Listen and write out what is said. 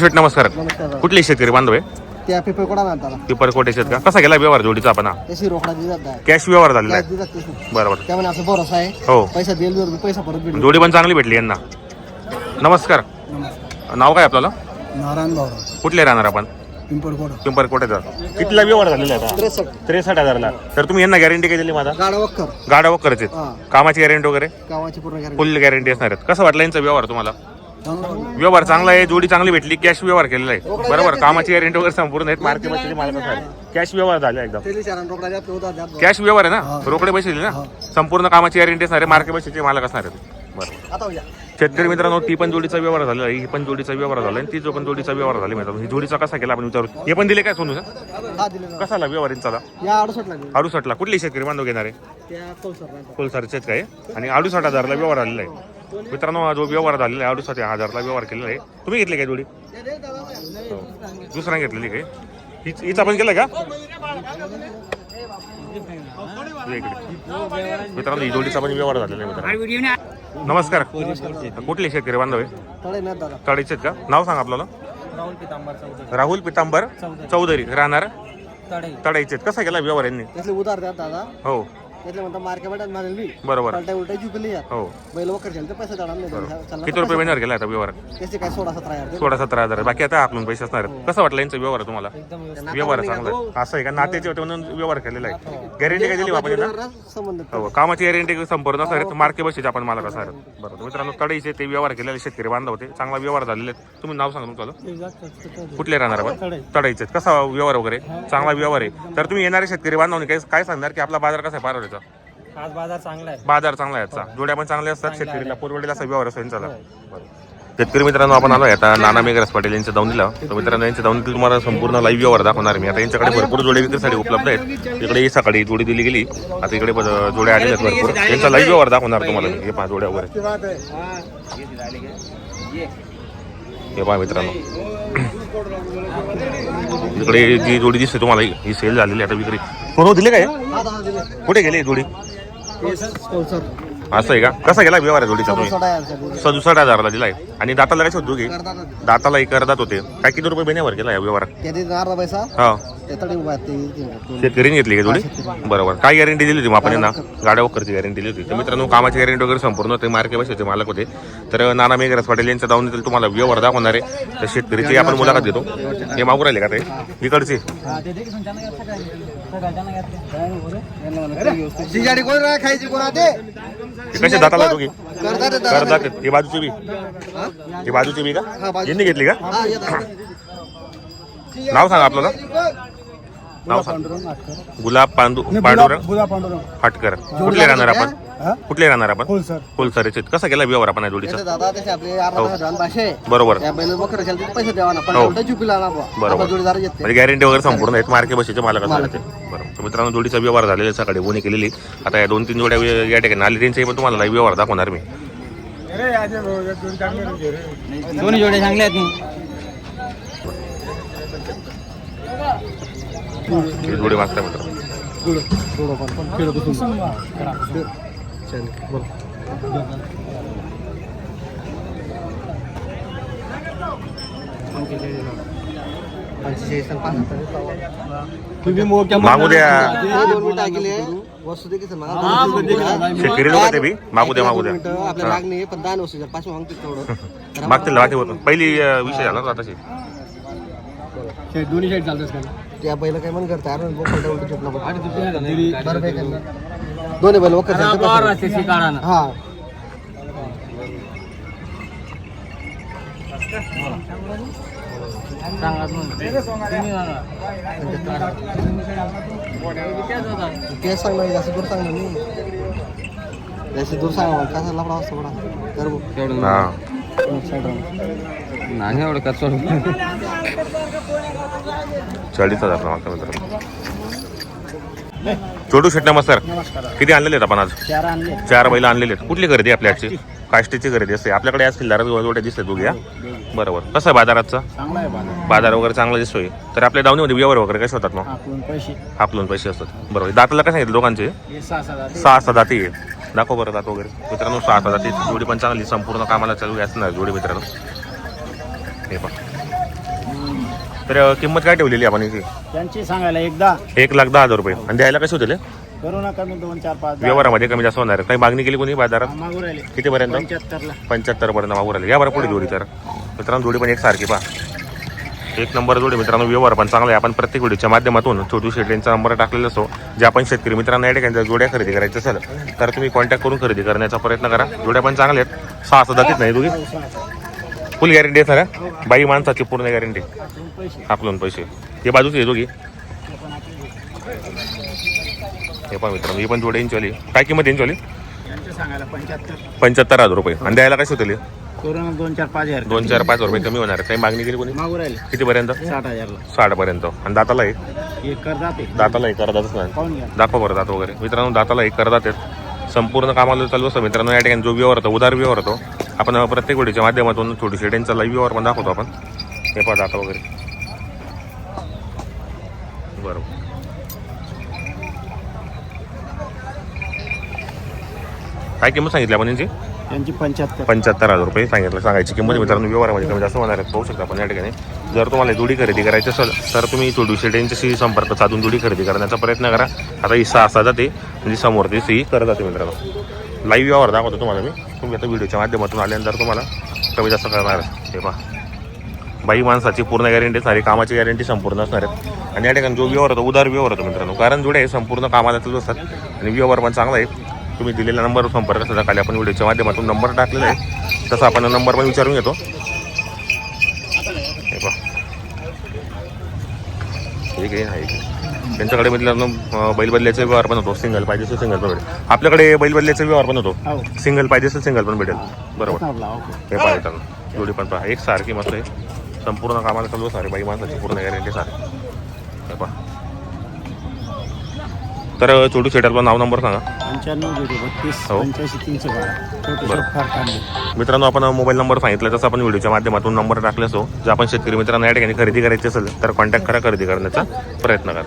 शेठ नमस्कार. नमस्कार. कुठले शेतकरी बांधव आहे? त्या पेपर कोणा म्हणतात पिपरकोटे शेत का? कसा गेला व्यवहार जोडीचा आपण? त्याची रोकडा दिली जात आहे. कॅश व्यवहार झालेला काय आहे. दिली जाते बरोबर. त्यामुळे असं भरोसा आहे. हो, पैसा देईल पैसा परत भेटेल. जोडी पण चांगली भेटली यांना. नमस्कार. नाव काय आपल्याला? नारायण भाऊ कुठले राहणार आपण? पिंपळकोट पिंपरकोटेचा. कितीला व्यवहार झालेला आहे? 63 63,000ला. तर तुम्ही यांना गॅरंटी काय दिली माझा? गाडवक्कर गाड्या वगैरे हा कामाची गॅरंटी वगैरे गावाची पूर्ण गॅरंटी. फुल गॅरंटी असणार आहेत. कसं वाटलं यांचा व्यवहार तुम्हाला? व्यवहार चांगला आहे, जोडी चांगली भेटली, कॅश व्यवहार केलेला आहे. बरोबर. कामाची गॅरंटी वगैरे संपूर्ण आहेत. मार्केटमध्ये मालक असणार. कॅश व्यवहार झाला एकदम. कॅश व्यवहार आहे ना, रोकडे पैसे दिले ना. संपूर्ण कामाची गॅरंटी असणार आहे, मार्केट पैशाचे मालक असणार आहेत. बरोबर. शेतकरी मित्रांनो, ती पण जोडीचा व्यवहार झाला आहे, ही पण जोडीचा व्यवहार झाला आणि ती जो पण जोडीचा व्यवहार झाला मित्रांनो. ही जोडीचा कसा केला आपण विचारू. हे पण दिले काय सोनू सर? कसाला व्यवहार यांचा? 68ला. कुठली शेतकरी बांधव घेणार आहे? कोलसरचेच काय? आणि 68,000ला व्यवहार झालेला आहे मित्रांनो. हा जो व्यवहार झालेला आहे 68,000ला व्यवहार केलेला आहे. तुम्ही घेतले काय जोडी? दुसऱ्या घेतलेली काय? हिचा पण केलं का? मित्रांनो, ही जोडीचा पण व्यवहार झालेला आहे मित्रांनो. नमस्कार. कुठले शेतकरी बांधव आहे? तळेचे का? नाव सांगा आपल्याला. राहुल पितांबर चौधरी राहणार तळेचे. कसा गेला व्यवहार यांनी? उधार द्या दादा. हो बरोबर. हो. किती रुपये महिन्यावर गेला आता व्यवहार? त्याचे काय 16-17 16-17,000. बाकी आता आपलं पैसे असणार आहेत. कसं वाटलं यांचा व्यवहार तुम्हाला? व्यवहार चांगला आहे. असं आहे का? नात्याचे होते म्हणून व्यवहार केलेला आहे. गॅरंटी काय दिली आपण यांना? संबंध हो, कामाची गॅरंटी संपूर्ण असणार आहे. मार्के बशीचे आपण मालक असणार आहेत. बरोबर मित्रांनो, तडीचे ते व्यवहार केलेले शेतकरी बांधव होते. चांगला व्यवहार झालेले आहेत. तुम्ही नाव सांगा तुमचं. कुठले राहणार आपण? तडाईचे. कसा व्यवहार वगैरे? चांगला व्यवहार आहे. तर तुम्ही येणारे शेतकरी बांधवांनी काय सांगणार की आपला बाजार कसा आहे पारवडीचा? आज बाजार चांगला आहे. बाजार चांगला आहे याचा. जोड्या पण चांगल्या असतात. शेतकरीला पुरवडेला असा व्यवहार असतो यांचा. शेतकरी मित्रांनो, आपण आलो आता नाना मेघरस पाटील यांच्या दावणीला. तर मित्रांनो, यांच्या दावणीतील तुम्हाला संपूर्ण लाईव्ह व्यवहार दाखवणार मी. आता यांच्याकडे भरपूर जोडे विक्रीसाठी उपलब्ध आहेत. इकडे सकाळी जोडी दिली गेली, आता इकडे जोड्या आलेल्या आहेत भरपूर. यांचा लाईव्ह व्यवहार दाखवणार तुम्हाला. हे पहा जोड्या वगैरे. हे पहा मित्रांनो, इकडे जी जोडी दिसते तुम्हाला ही सेल झालेली आता विक्री. कोण दिले काय? कुठे गेली जोडी? असं आहे का? कसा गेला व्यवहार आहे जोडीचा? तुम्ही 67,000ला दिलाय. आणि दाताला काय शोधू घे? दाताला करदात होते. काय किती रुपये महिन्यावर केला या व्यवहारात? हा, शेतकरीने घेतली का जोडी? बरोबर. काय गॅरंटी दिली होती आपण यांना? गाड्या वगैरेची गॅरंटी दिली होती. तर मित्रांनो, कामाची गॅरंटी वगैरे संपूर्ण होते. मार्के बसायचे मालक होते. तर नाना मेघरस पाटील यांच्या दावणीतील तुम्हाला व्यवहार दाखवणार आहे. तर शेतकरीची आपण मुलाखत घेतो. हे मागू राहिले का ते इकडचे? कसे दाताला दोघी करतात? ही बाजूची बी, ही बाजूची बी का? यांनी घेतली का? नाव सांगा आपल्याला. नाव सांग. गुलाब पांडुरंग हटकर. कुठले राहणार आपण? कुठले राहणार आपण? फुलसरीचे. कसा केला व्यवहार आपण या जोडीचा? बरोबर. बरोबर. गॅरंटी वगैरे संपूर्ण आहेत. मार्के बशीचे मालक असणार ते. बरोबर. मित्रांनो, जोडीचा व्यवहार झालेला सकाळी बोनी केलेली. आता या 2-3 जोड्या या ठिकाणी आले. त्यांचे पण तुम्हाला लाईव्ह व्यवहार दाखवणार मी. दोन्ही जोड्या चांगल्या आहेत. जोडी मागता मित्र. मागू द्या शेतकरी लोक ते बी मागू द्या मागू द्या. मागतील पहिली विषय झाला ना तशी. दोन्ही साईड चालतात का? त्या बैल काय म्हण करता दोन्ही बैल वखर हा. तेच सांग ना, जास्त दूर सांग ना. मी जास्त दूर सांग कसा लफडा असतो बडा कर नाही एवढं का 40,000 मागता मित्र. छोटू शेट नमस्कार. किती आणलेले आहेत आपण आज? 4 बैल आणलेले आहेत. कुठली खरेदी आपल्या आजची? काष्टीची खरेदी असते आपल्याकडे. आज खिल्लार जोड्या दिसते दोघी. बरोबर. कसं आहे बाजाराचा? बाजार वगैरे चांगला दिसतोय. तर आपल्या दावणीमध्ये व्यवहार वगैरे कसे होतात मग? आपलं पैसे असतात. बरोबर. दाताला काय सांगितलं दोघांचे? 6 दाती आहे. दाखव बरं दात वगैरे मित्रांनो. 6 दाती जोडी पण चांगली संपूर्ण कामाला चालू असणार जोडी मित्रांनो. हे पहा तर किंमत काय ठेवलेली आपण इथे? त्यांची सांगायला एकदा 1,10,000 रुपये. आणि द्यायला कसे होतील? करू नका मी 2, 4, 5 व्यवहारामध्ये कमी जास्त होणार आहे. काही मागणी केली कोणी बाजारात? मागू राहिले कितीपर्यंत? 75 ला. 75 पर्यंत मागू राहिले. या बरं पुढे जोडी. तर मित्रांनो जोडी पण एक सारखी पहा, एक नंबर जोडी मित्रांनो. व्यवहार पण चांगला आहे. आपण प्रत्येक व्हिडिओच्या माध्यमातून छोटू शेट्यांचा नंबर टाकलेला असतो. जे आपण शेतकरी मित्रांना या ठिकाणी जोड्या खरेदी करायचं असेल तर तुम्ही कॉन्टॅक्ट करून खरेदी करण्याचा प्रयत्न करा. जोड्या पण चांगल्या आहेत. 6 जातीत नाही दोघी. फुल गॅरंटी आहे सर. बाई माणसाची पूर्ण गॅरंटी. आपलं पैसे हे बाजूच आहे दोघी. हे पण मित्रांनो ही पण जोड्या इंचवाली. काय किंमत इंचवाली? त्यांची सांगायला 75,000 रुपये. आणि द्यायला कसे होतील? करू 2, 4, 5 हजार. 2, 4, 5 रुपये कमी होणार आहे. काही मागणी केली कोणी? मागू राहिले कितीपर्यंत? 60,000 ला. 60 पर्यंत. आणि दाताला एक करदाते. दाताला एक करदातच नाही. पाहून घ्या. दाखवा बरं दात वगैरे. मित्रांनो दाताला एक करदात आहेत. संपूर्ण कामाला चालू असतं मित्रांनो. या ठिकाणी जो व्यवहार होतो उदार व्यवहार होतो. आपण प्रत्येक व्हिडिओच्या माध्यमातून छोटी शेड्यांचा लाईव्ह व्यवहार पण दाखवतो आपण. हे पहा दाता वगैरे. बरोबर. काय किंमत सांगितली आपण यांची? त्यांची 75,000 रुपये सांगायची किंमत मित्रांनो. व्यवहारामध्ये कमी जास्त होणार आहेत. पाहू शकता आपण या ठिकाणी. जर तुम्हाला जोडी खरेदी करायची असेल तर तुम्ही छोटू शेट्यांच्याशी संपर्क साधून जोडी खरेदी करण्याचा प्रयत्न करा. आता ही 6 जाते म्हणजे समोर ती सी करत जाते मित्रांनो. लाईव्ह व्यवहार दाखवतो तुम्हाला मी. तुम्ही आता व्हिडिओच्या माध्यमातून आल्यानंतर तुम्हाला कमी जास्त करणार. हे पहा बाई माणसाची पूर्ण गॅरंटी, सारी कामाची गॅरंटी संपूर्ण असणार आहेत. आणि या ठिकाणी जो व्यवहार होतो उदार व्यवहार होतो मित्रांनो. कारण जोड्या हे संपूर्ण कामाला चालू असतात आणि व्यवहार पण चांगला आहे. तुम्ही दिलेल्या नंबरवर संपर्क साधा. खाली आपण व्हिडिओच्या माध्यमातून नंबर टाकलेला आहे. तसं आपण नंबर पण विचारून घेतो. हे पहा ठीक आहे. त्यांच्याकडे मित्रांनो बैल बदल्याचा व्यवहार पण होतो. सिंगल पाहिजे असेल सिंगल पण भेटेल. आपल्याकडे बैल बदल्याचा व्यवहार पण होतो. सिंगल पाहिजे असेल सिंगल पण भेटेल. बरोबर. हे पहा मित्रांनो जोडी पण पहा एक सारखी मस्त आहे. संपूर्ण कामाला चालू सारे बाई माणसाची पूर्ण गॅरंटी सारे. हे पहा. तर छोटू शेटरला नाव नंबर सांगा. 95 मित्रांनो आपण मोबाईल नंबर सांगितला तसं आपण व्हिडिओच्या माध्यमातून नंबर टाकले असो. जर आपण शेतकरी मित्रांना या ठिकाणी खरेदी करायची असेल तर कॉन्टॅक्ट करा. खरेदी करण्याचा प्रयत्न करा.